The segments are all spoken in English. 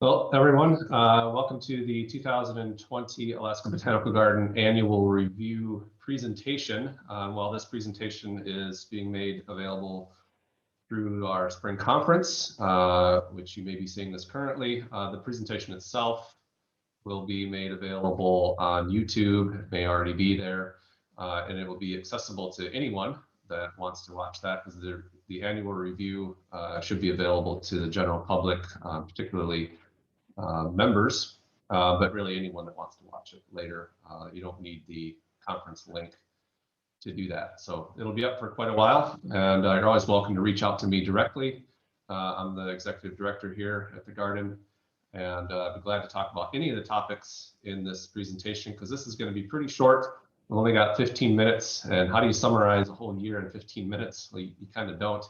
Well, everyone, welcome to the 2020 Alaska Botanical Garden Annual Review presentation. While this presentation is being made available through our spring conference, which you may be seeing this currently, the presentation itself will be made available on YouTube. It may already be there, and it will be accessible to anyone that wants to watch that, because the annual review should be available to the general public, particularly members, but really anyone that wants to watch it later. You don't need the conference link to do that. So it'll be up for quite a while, and you're always welcome to reach out to me directly. I'm the executive director here at the garden, and I'd be glad to talk about any of the topics in this presentation, because this is going to be pretty short. We've only got 15 minutes, and how do you summarize a whole year in 15 minutes? Well, you kind of don't.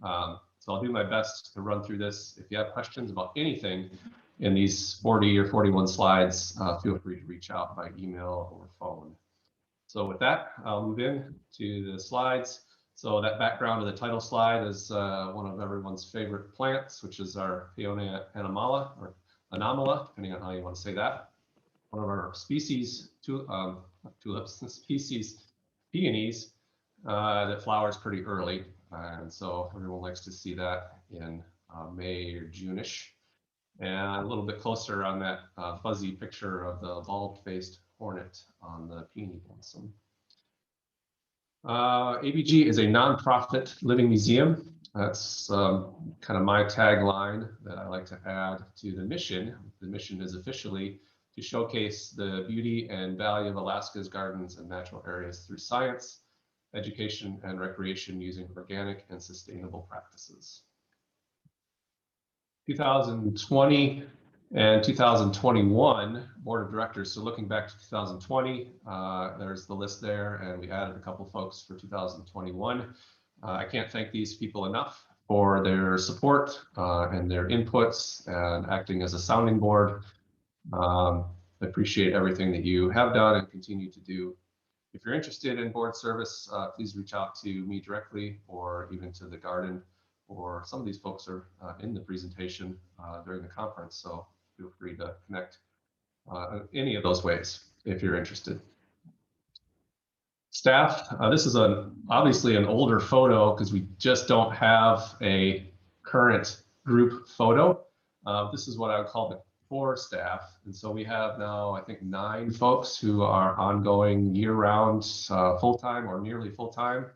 So I'll do my best to run through this. If you have questions about anything in these 40 or 41 slides, feel free to reach out by email or phone. So with that, I'll move in to the slides. So that background of the title slide is one of everyone's favorite plants, which is our Peonia anomala, or anomala, depending on how you want to say that. One of our species, tulips, species peonies, that flowers pretty early. And so everyone likes to see that in May or June-ish. And a little bit closer on that fuzzy picture of the bulb-faced hornet on the peony blossom. ABG is a nonprofit living museum. That's kind of my tagline that I like to add to the mission. The mission is officially to showcase the beauty and value of Alaska's gardens and natural areas through science, education, and recreation using organic and sustainable practices. 2020 and 2021 board of directors. So looking back to 2020, there's the list there, and we added a couple folks for 2021. I can't thank these people enough for their support and their inputs and acting as a sounding board. I appreciate everything that you have done and continue to do. If you're interested in board service, please reach out to me directly or even to the garden, or some of these folks are in the presentation during the conference, so feel free to connect any of those ways if you're interested. Staff, this is obviously an older photo because we just don't have a current group photo. This is what I would call the core staff, and so we have now, I think, 9 folks who are ongoing year-round, full-time or nearly full-time.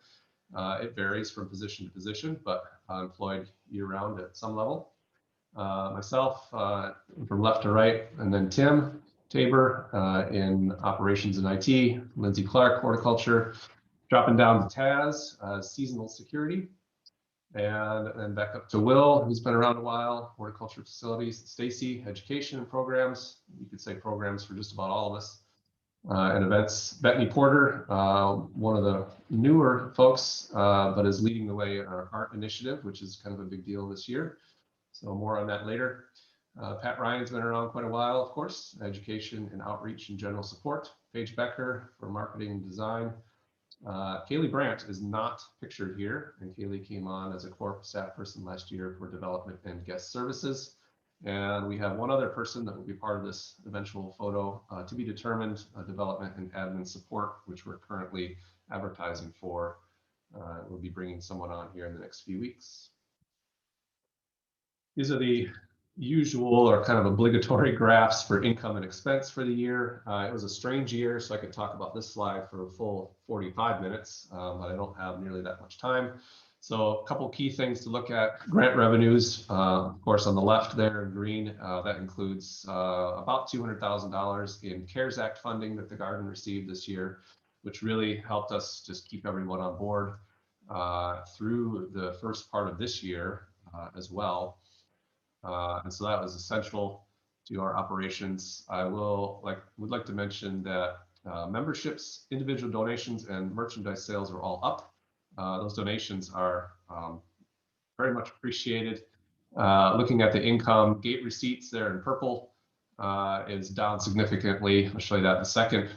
It varies from position to position, but employed year-round at some level. Myself, from left to right, and then Tim Tabor in operations and IT, Lindsay Clark, horticulture, dropping down to Taz, seasonal security, and then back up to Will, who's been around a while, horticulture facilities, Stacy, education and programs. You could say programs for just about all of us. And events, Bethany Porter, one of the newer folks, but is leading the way in our art initiative, which is kind of a big deal this year. So more on that later. Pat Ryan's been around quite a while, of course, education and outreach and general support. Paige Becker for marketing and design. Kaylee Brandt is not pictured here, and Kaylee came on as a core staff person last year for development and guest services. And we have one other person that will be part of this eventual photo to be determined, development and admin support, which we're currently advertising for. We'll be bringing someone on here in the next few weeks. These are the usual or kind of obligatory graphs for income and expense for the year. It was a strange year, so I could talk about this slide for a full 45 minutes, but I don't have nearly that much time. So a couple key things to look at: grant revenues, of course, on the left there in green. That includes about $200,000 in CARES Act funding that the garden received this year, which really helped us just keep everyone on board through the first part of this year as well. And so that was essential to our operations. I would like to mention that memberships, individual donations, and merchandise sales are all up. Those donations are very much appreciated. Looking at the income, gate receipts there in purple is down significantly. I'll show you that in a second.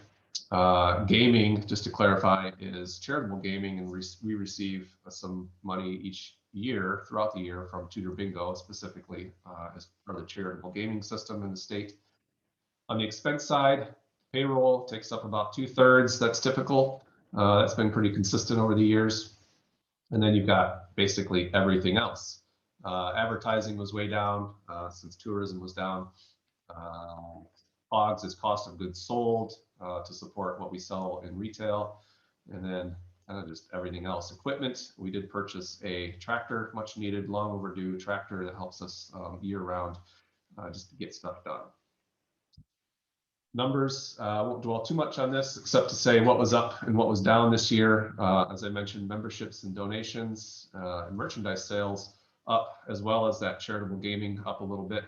Gaming, just to clarify, is charitable gaming, and we receive some money each year, throughout the year, from Tutor Bingo specifically as part of the charitable gaming system in the state. On the expense side, payroll takes up about 2/3. That's typical. That's been pretty consistent over the years. And then you've got basically everything else. Advertising was way down since tourism was down. COGS is cost of goods sold to support what we sell in retail. And then kind of just everything else. Equipment, we did purchase a tractor, much needed, long overdue tractor that helps us year round just to get stuff done. Numbers, I won't dwell too much on this except to say what was up and what was down this year. As I mentioned, memberships and donations and merchandise sales up, as well as that charitable gaming up a little bit,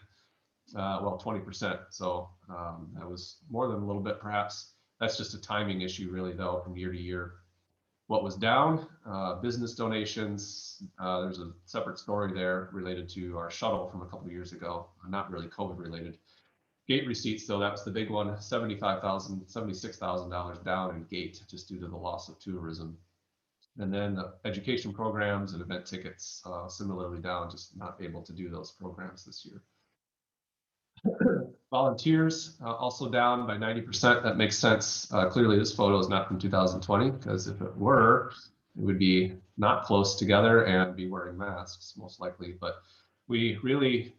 well, 20%. So that was more than a little bit, perhaps. That's just a timing issue, really, though, from year to year. What was down, business donations. There's a separate story there related to our shuttle from a couple of years ago, not really COVID related. Gate receipts, though, that was the big one, $75,000, $76,000 down in gate just due to the loss of tourism. And then the education programs and event tickets similarly down, just not able to do those programs this year. Volunteers also down by 90%. That makes sense. Clearly, this photo is not from 2020, because if it were, it would be not close together and be wearing masks, most likely. But we really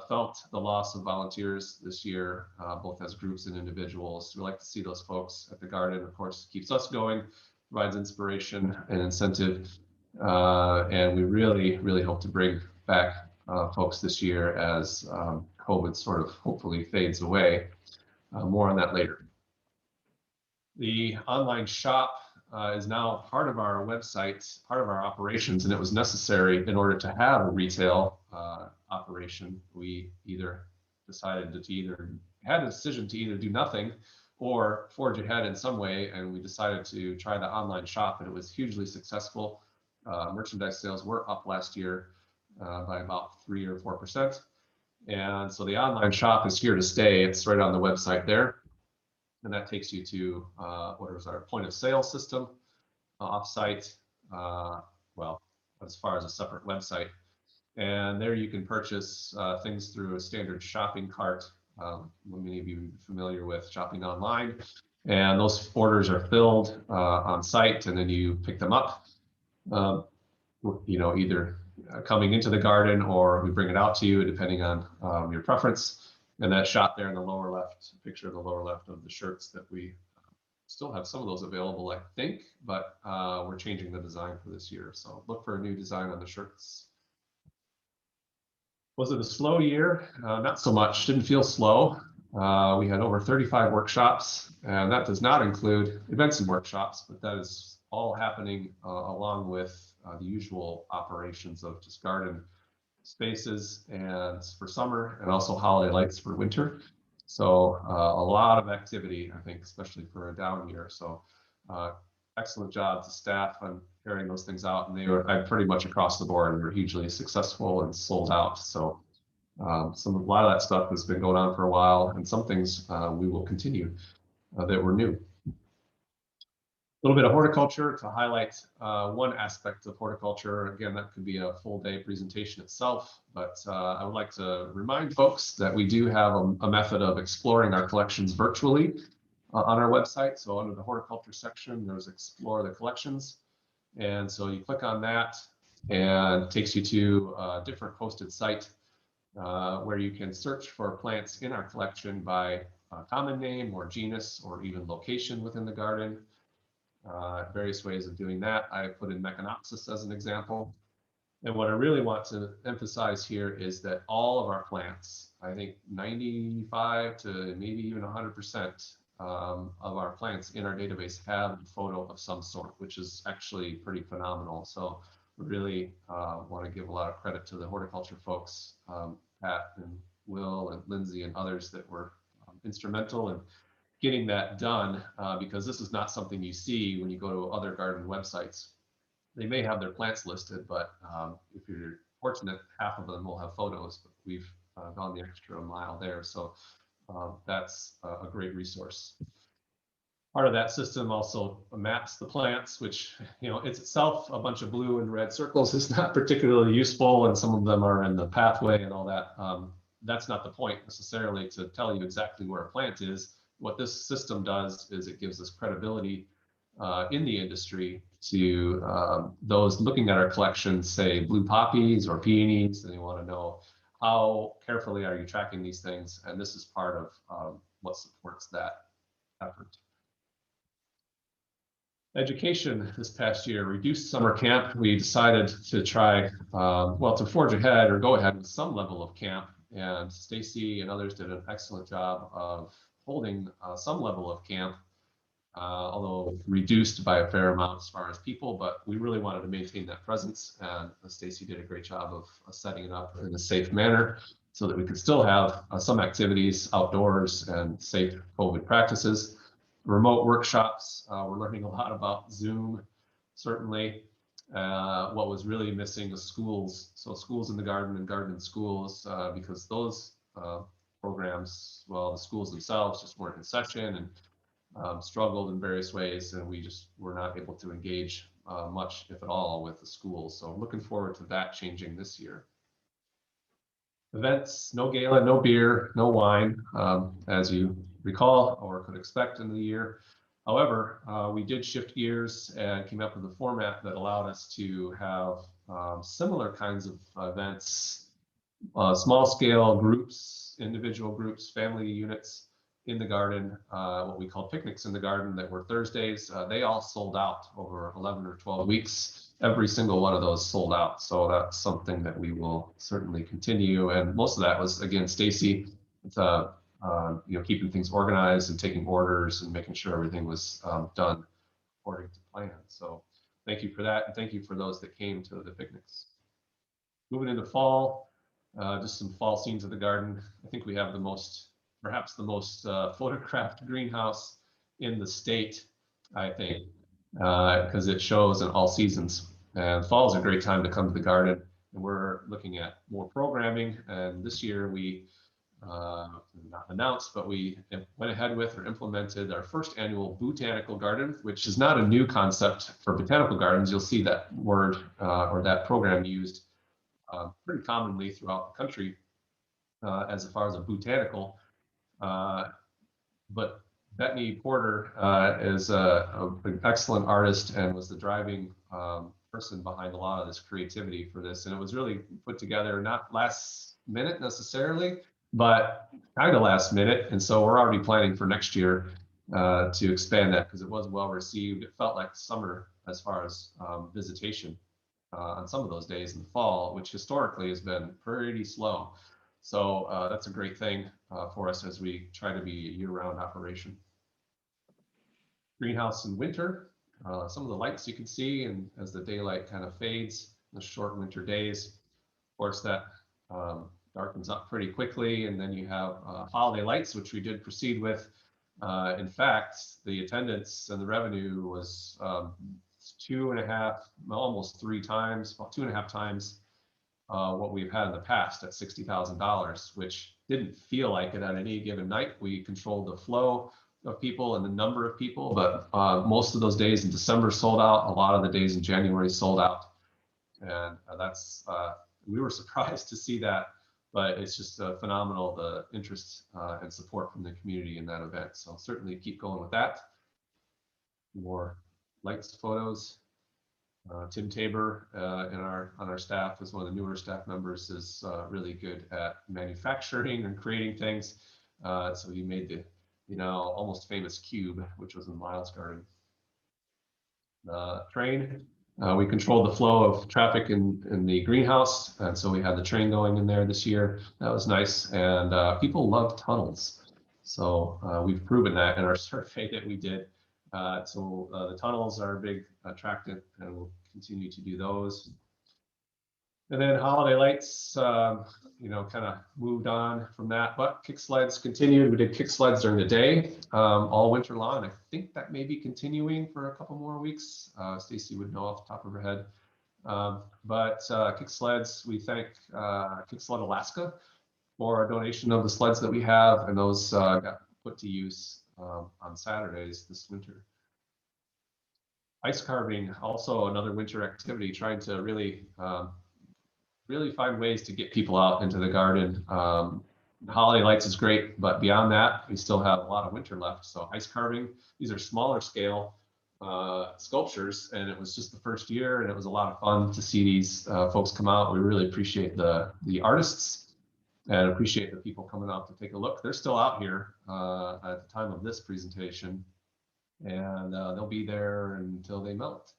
felt the loss of volunteers this year, both as groups and individuals. We like to see those folks at the garden. Of course, keeps us going, provides inspiration and incentive. And we really, really hope to bring back folks this year as COVID sort of hopefully fades away. More on that later. The online shop is now part of our website, part of our operations, and it was necessary in order to have a retail operation. We either decided to had a decision to either do nothing or forge ahead in some way, and we decided to try the online shop, and it was hugely successful. Merchandise sales were up last year by about 3 or 4%. And so the online shop is here to stay. It's right on the website there. And that takes you to what is our point of sale system offsite, well, as far as a separate website. And there you can purchase things through a standard shopping cart. Many of you are familiar with shopping online. And those orders are filled on site, and then you pick them up, either coming into the garden or we bring it out to you, depending on your preference. And that shot there in the lower left, picture in the lower left of the shirts that we still have some of those available, I think, but we're changing the design for this year. So look for a new design on the shirts. Was it a slow year? Not so much, didn't feel slow. We had over 35 workshops, and that does not include events and workshops, but that is all happening along with the usual operations of just garden spaces and for summer, and also holiday lights for winter. So a lot of activity, I think, especially for a down year. So excellent job to staff on carrying those things out, and they were pretty much across the board were hugely successful and sold out. So a lot of that stuff has been going on for a while, and some things we will continue that were new. A little bit of horticulture to highlight one aspect of horticulture. Again, that could be a full day presentation itself, but I would like to remind folks that we do have a method of exploring our collections virtually on our website. So under the horticulture section, there's Explore the Collections. And so you click on that and it takes you to a different hosted site where you can search for plants in our collection by common name or genus or even location within the garden. Various ways of doing that. I put in Mechanopsis as an example. And what I really want to emphasize here is that all of our plants, I think 95 to maybe even 100% of our plants in our database have a photo of some sort, which is actually pretty phenomenal. So we really want to give a lot of credit to the horticulture folks, Pat and Will and Lindsay and others that were instrumental in getting that done, because this is not something you see when you go to other garden websites. They may have their plants listed, but if you're fortunate, half of them will have photos, but we've gone the extra mile there. So that's a great resource. Part of that system also maps the plants, which, it's itself a bunch of blue and red circles. Is not particularly useful, and some of them are in the pathway and all that. That's not the point necessarily, to tell you exactly where a plant is. What this system does is it gives us credibility in the industry to those looking at our collection, say blue poppies or peonies, and they want to know how carefully are you tracking these things, and this is part of what supports that effort. Education this past year, reduced summer camp. We decided to try, to forge ahead or go ahead with some level of camp. And Stacy and others did an excellent job of holding some level of camp, although reduced by a fair amount as far as people. But we really wanted to maintain that presence. And Stacy did a great job of setting it up in a safe manner so that we could still have some activities outdoors and safe COVID practices. Remote workshops, we're learning a lot about Zoom, certainly. What was really missing was schools. So schools in the garden and garden in schools, because those programs, well, the schools themselves just weren't in session and struggled in various ways, and we just were not able to engage much, if at all, with the schools. So looking forward to that changing this year. Events, no gala, no beer, no wine, as you recall or could expect in the year. However, we did shift gears and came up with a format that allowed us to have similar kinds of events, small scale groups, individual groups, family units in the garden, what we call picnics in the garden, that were Thursdays. They all sold out over 11 or 12 weeks. Every single one of those sold out. So that's something that we will certainly continue. And most of that was, again, Stacy, keeping things organized and taking orders and making sure everything was done according to plan. So thank you for that. And thank you for those that came to the picnics. Moving into fall, just some fall scenes of the garden. I think we have perhaps the most photographed greenhouse in the state, I think, because it shows in all seasons. And fall is a great time to come to the garden, and we're looking at more programming. And this year we not announced, but we went ahead with or implemented our first annual Botanical garden, which is not a new concept for botanical gardens. You'll see that word or that program used pretty commonly throughout the country as far as a botanical. But Bethany Porter is an excellent artist and was the driving person behind a lot of this creativity for this. And it was really put together, not last minute necessarily, but kind of last minute. And so we're already planning for next year to expand that, because it was well received. It felt like summer as far as visitation on some of those days in the fall, which historically has been pretty slow. So that's a great thing for us as we try to be a year-round operation. Greenhouse in winter, some of the lights you can see, and as the daylight kind of fades, the short winter days, of course, that darkens up pretty quickly. And then you have holiday lights, which we did proceed with. In fact, the attendance and the revenue was 2.5, almost 3 times, about 2.5 times what we've had in the past at $60,000, which didn't feel like it at any given night. We controlled the flow of people and the number of people, but most of those days in December sold out. A lot of the days in January sold out, and that's we were surprised to see that, but it's just phenomenal, the interest and support from the community in that event. So certainly keep going with that. More lights, photos. Tim Tabor on our staff is one of the newer staff members, is really good at manufacturing and creating things. So he made the almost famous cube, which was in Miles' garden. Train, we controlled the flow of traffic in the greenhouse, and so we had the train going in there this year. That was nice, and people love tunnels. So we've proven that in our survey that we did. So the tunnels are a big attractant, and we'll continue to do those. And then holiday lights, kind of moved on from that, but kick sleds continued. We did kick sleds during the day all winter long. I think that may be continuing for a couple more weeks. Stacy would know off the top of her head. But kick sleds, we thank Kick Sled Alaska for our donation of the sleds that we have, and those got put to use on Saturdays this winter. Ice carving, also another winter activity, trying to really find ways to get people out into the garden. The holiday lights is great, but beyond that, we still have a lot of winter left. So ice carving, these are smaller scale sculptures, and it was just the first year, and it was a lot of fun to see these folks come out. We really appreciate the artists and appreciate the people coming out to take a look. They're still out here at the time of this presentation, and they'll be there until they melt.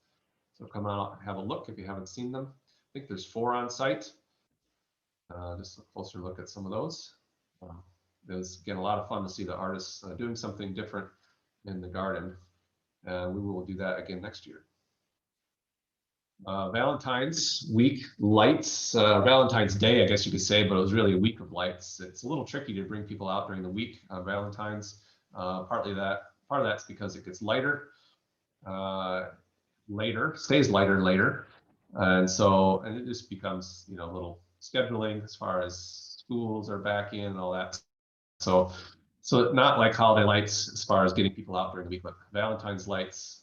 So come out and have a look if you haven't seen them. I think there's 4 on site. Just a closer look at some of those. It was, again, a lot of fun to see the artists doing something different in the garden. And we will do that again next year. Valentine's week lights, Valentine's Day, I guess you could say, but it was really a week of lights. It's a little tricky to bring people out during the week of Valentine's. Part of that's because it gets lighter later, stays lighter later. And it just becomes, a little scheduling as far as schools are back in and all that. So not like holiday lights as far as getting people out during the week, but Valentine's lights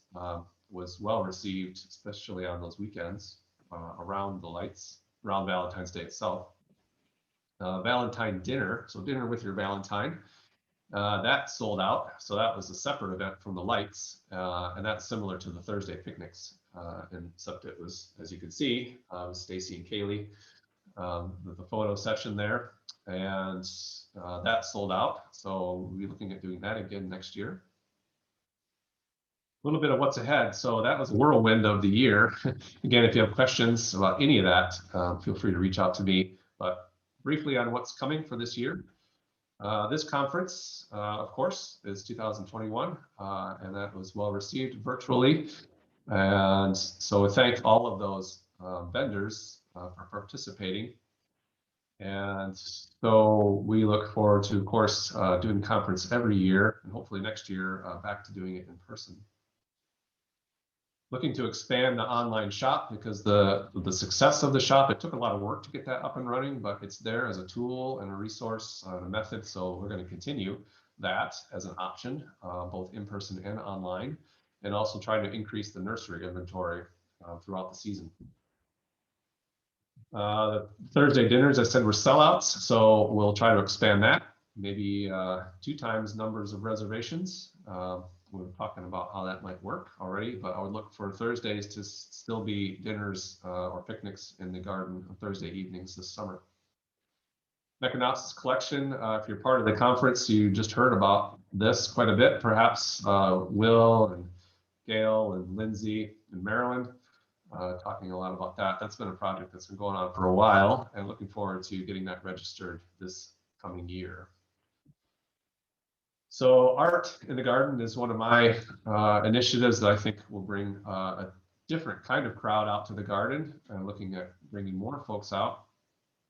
was well received, especially on those weekends around the lights, around Valentine's Day itself. Valentine dinner, so dinner with your Valentine, that sold out. So that was a separate event from the lights, and that's similar to the Thursday picnics. Except it was, as you can see, Stacy and Kaylee, the photo session there, and that sold out. So we'll be looking at doing that again next year. A little bit of what's ahead. So that was a whirlwind of the year. Again, if you have questions about any of that, feel free to reach out to me. But briefly on what's coming for this year. This conference, of course, is 2021, and that was well received virtually. And so we thank all of those vendors for participating. And so we look forward to, of course, doing the conference every year, and hopefully next year back to doing it in person. Looking to expand the online shop because the success of the shop, it took a lot of work to get that up and running, but it's there as a tool and a resource and a method. So we're going to continue that as an option, both in person and online, and also trying to increase the nursery inventory throughout the season. The Thursday dinners, I said, were sellouts, so we'll try to expand that, maybe 2 times numbers of reservations. We're talking about how that might work already, but I would look for Thursdays to still be dinners or picnics in the garden on Thursday evenings this summer. Meconopsis collection, if you're part of the conference, you just heard about this quite a bit, perhaps Will and Gail and Lindsay and Marilyn talking a lot about that. That's been a project that's been going on for a while, and looking forward to getting that registered this coming year. So art in the garden is one of my initiatives that I think will bring a different kind of crowd out to the garden, and looking at bringing more folks out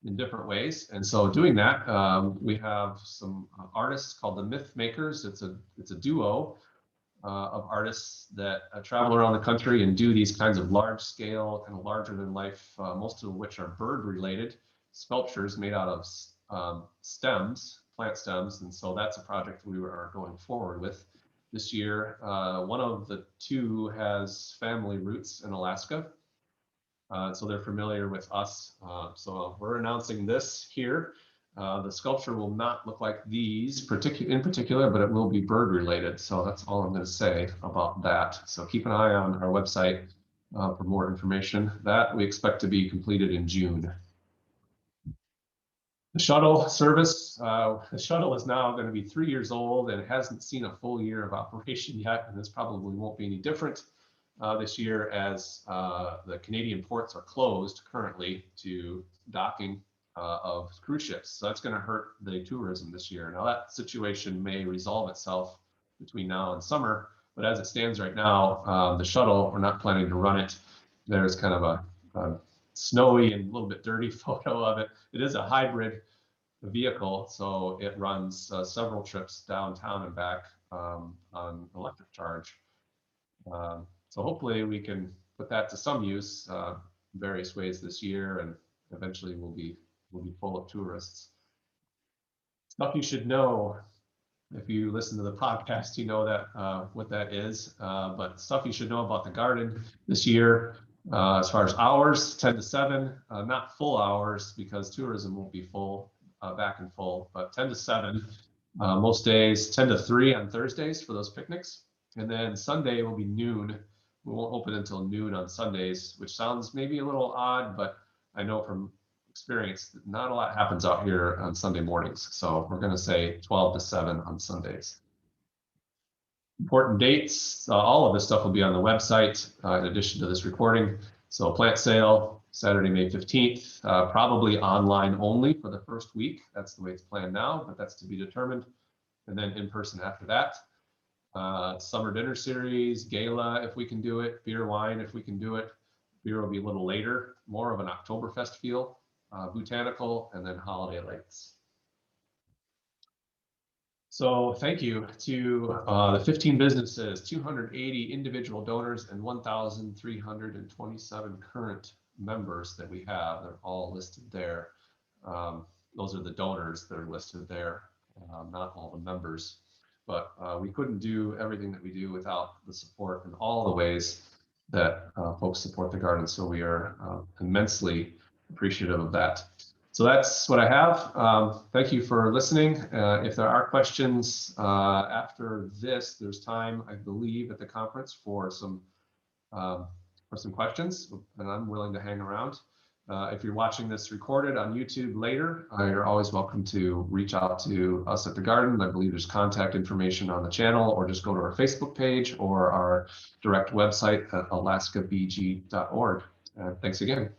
in different ways. And so doing that, we have some artists called the Myth Makers. It's a duo of artists that travel around the country and do these kinds of large scale and larger than life, most of which are bird related sculptures made out of stems, plant stems. And so that's a project we are going forward with this year. One of the 2 has family roots in Alaska. So they're familiar with us. So we're announcing this here. The sculpture will not look like these in particular, but it will be bird related. So that's all I'm going to say about that. So keep an eye on our website for more information. That we expect to be completed in June. The shuttle service, the shuttle is now going to be 3 years old and it hasn't seen a full year of operation yet, and this probably won't be any different this year as the Canadian ports are closed currently to docking of cruise ships. So that's going to hurt the tourism this year. Now that situation may resolve itself between now and summer, but as it stands right now, the shuttle, we're not planning to run it. There's kind of a snowy and a little bit dirty photo of it. It is a hybrid vehicle, so it runs several trips downtown and back on electric charge. So hopefully we can put that to some use various ways this year, and eventually we'll be full of tourists. Stuff you should know. If you listen to the podcast, you know that what that is. But stuff you should know about the garden this year, as far as hours, 10 to 7, not full hours because tourism won't be full, back and full, but 10 to 7 most days, 10 to 3 on Thursdays for those picnics. And then Sunday will be noon. We won't open until noon on Sundays, which sounds maybe a little odd, but I know from experience that not a lot happens out here on Sunday mornings. So we're going to say 12 to 7 on Sundays. Important dates, all of this stuff will be on the website in addition to this recording. So plant sale, Saturday, May 15th, probably online only for the first week. That's the way it's planned now, but that's to be determined. And then in person after that. Summer dinner series, gala if we can do it, beer, wine if we can do it. Beer will be a little later, more of an Oktoberfest feel, Botanical, and then holiday lights. So thank you to the 15 businesses, 280 individual donors, and 1,327 current members that we have. They're all listed there. Those are the donors that are listed there, not all the members. But we couldn't do everything that we do without the support in all the ways that folks support the garden. So we are immensely appreciative of that. So that's what I have. Thank you for listening. If there are questions after this, there's time, I believe, at the conference for some questions, and I'm willing to hang around. If you're watching this recorded on YouTube later, you're always welcome to reach out to us at the garden. I believe there's contact information on the channel, or just go to our Facebook page or our direct website at alaskabg.org. Thanks again.